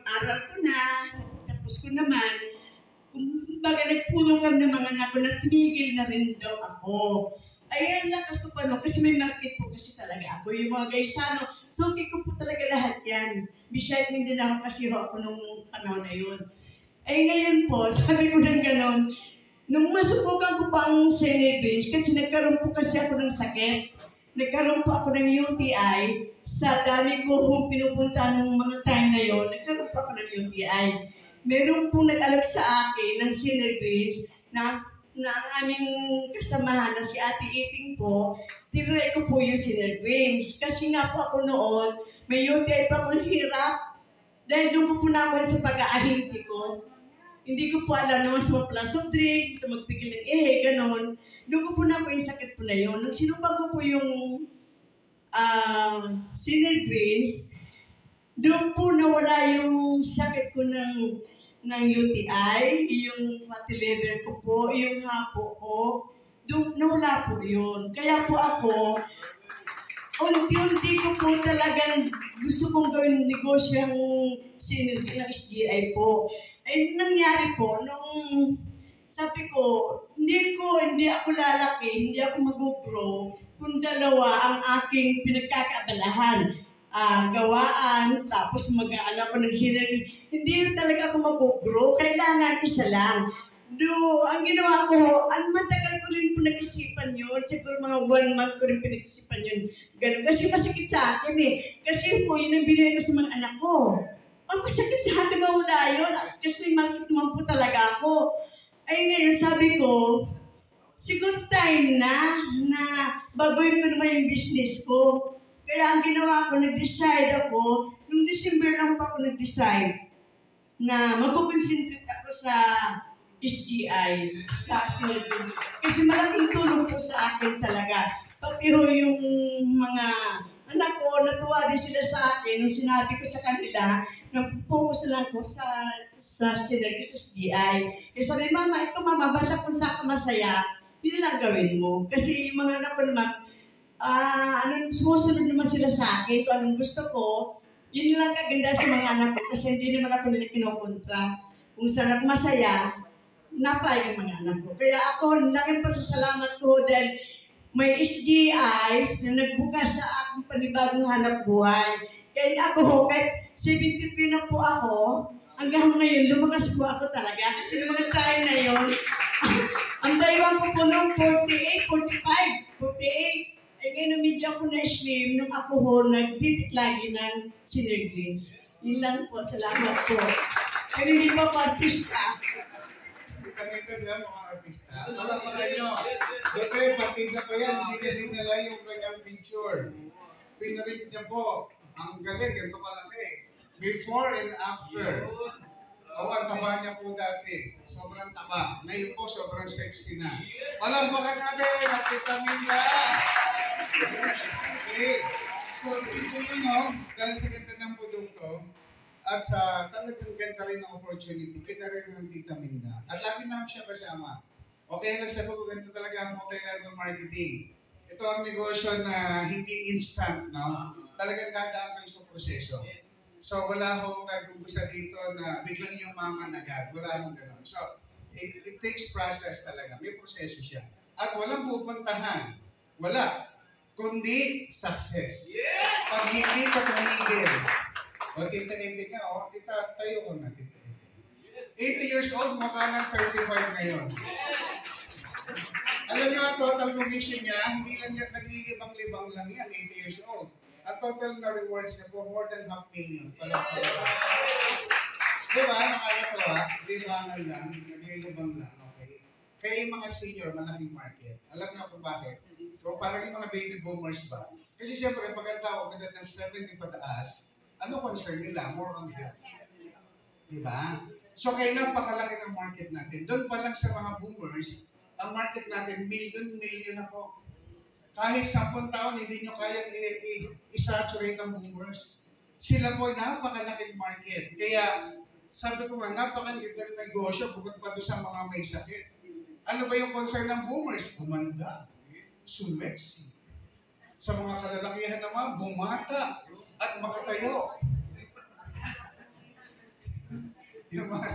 pag-aral ko na, tapos ko naman, kumbaga nagpulong kami ng mga anak ko na tumigil na rin daw ako. Ayan, lakas ko pa no, kasi may market po kasi talaga ako. Yung mga gaysano, suki ko po talaga lahat yan. Beside me din ako kasi ako nung panahon na yun. Ay ngayon po, sabi ko ng ganon, nung masubukan ko pang Senebris, kasi nagkaroon po kasi ako ng sakit. Nagkaroon po ako ng UTI. Sa dami ko pinupunta ng mga time na yon, nagkaroon po ako ng UTI. Meron po nag-alok sa akin ng Senebris na ang aming kasamahan na si Ate Iting po, tinry ko po yung Senebris. Kasi nga po ako noon, may UTI pa akong hirap. Dahil doon ko po na ako sa pag-aahinti ko. Hindi ko po alam naman sa mga soft drinks, sa magpigil ng ganon. Doon ko po na po yung sakit po na yun. Nung sinubag ko po yung Senebris, doon po nawala yung sakit ko ng UTI, yung fatty liver ko po, yung hapo ko, doon nawala po yun. Kaya po ako, unti-unti ko po talagang gusto kong gawin negosyo ng Senebris, ng SGI po. Ay nangyari po, nung sabi ko, hindi ako lalaki, hindi ako mag-grow, kung dalawa ang aking pinagkakaabalahan. Gawaan, tapos mag-aano ko ng Senebris. Hindi talaga ako mag-grow, kailangan isa lang. Ang ginawa ko, matagal ko rin po nag-isipan yun. Siguro mga 1 month ko rin pinag-isipan yun. Ganun. Kasi masakit sa akin eh. Kasi po, yun ang binigay ko sa mga anak ko. Ang masakit sa akin mawala yun. Kasi may market naman po talaga ako. Ay ngayon, sabi ko, siguro time na baguhin ko naman yung business ko. Kaya ang ginawa ko, nag-decide ako, noong December lang pa ako nag-decide na magkukonsentrate ako sa SGI, sa Senebris. Kasi malaking tulong po sa akin talaga. Pati ho yung mga anak ko, natuwa din sila sa akin nung sinabi ko sa kanila, nag-focus na lang ko sa Senebris, sa SGI. Kaya sabi, Mama, ito Mama, basta kung saan ka masaya, yun lang gawin mo. Kasi yung mga anak ko naman, sumusunod naman sila sa akin kung anong gusto ko. Yun lang kaganda sa mga anak ko kasi hindi naman ako nila kinokontra. Kung saan ako masaya, napayag ang mga anak ko. Kaya ako, laking pasasalamat ko dahil may SGI na nagbukas sa aking panibagong hanap buhay. Kaya ako, kahit 73 na po ako, hanggang ngayon, lumakas po ako talaga. Kasi yung mga time na yun, ang taiwan ko po noong 48, 45, 48. Eh ngayon, medyo ako na-slim nung ako ho, nagtitik lagi ng Senebris. Yun lang po, salamat po. Pero hindi po ako artista. Kita niya mga artista. Palakpakan nyo. Dito partida pa yan, hindi niya dinala yung kanyang picture. Pinarit niya po. Ang galing, ganito kalaki. Before and after. Ang taba niya po dati. Sobrang taba. Ngayon po, sobrang sexy na. Palakpakan natin at vitamin na. Okay. So, ito yun, no? Dahil sa ganda ng produkto, at sa talagang ganda rin ng opportunity, kita rin ng Tita Minda. At lagi namin siya kasama. Okay lang sa ko, ganito talaga ang multi-level marketing. Ito ang negosyo na hindi instant, no? Talagang dadaan kayo sa proseso. So, wala akong nag-umpisa dito na biglang yung mama agad. Wala akong gano'n. So, it takes process talaga. May proseso siya. At walang pupuntahan. Wala. Kundi success. Pag hindi ka tumigil. O, tita ka, o, tita, tayo ko na, tita 80 years old, mukha ng 35 ngayon. Alam niyo, ang total commission niya, hindi lang niya naglilibang-libang lang yan, 80 years old. Ang total na rewards niya po, more than 500,000. Diba? Nakakatawa, libangan lang, naglilibang lang, okay? Kaya yung mga senior, malaking market. Alam niyo kung bakit? So, parang yung mga baby boomers ba? Kasi siyempre, pag ang tao, maganda ng 70 pataas, ano concern nila? More on health. Diba? So, kaya napakalaki ng market natin. Doon pa lang sa mga boomers, ang market natin, million na po. Kahit 10 taon, hindi nyo kaya i-saturate ang boomers. Sila po ay napakalaking market. Kaya, sabi ko nga, napakaliit ng negosyo bukod pa doon sa mga may sakit. Ano ba yung concern ng boomers? Umanda. Sumeksi. Sa mga kalalakihan naman, bumata at makatayo. yung mga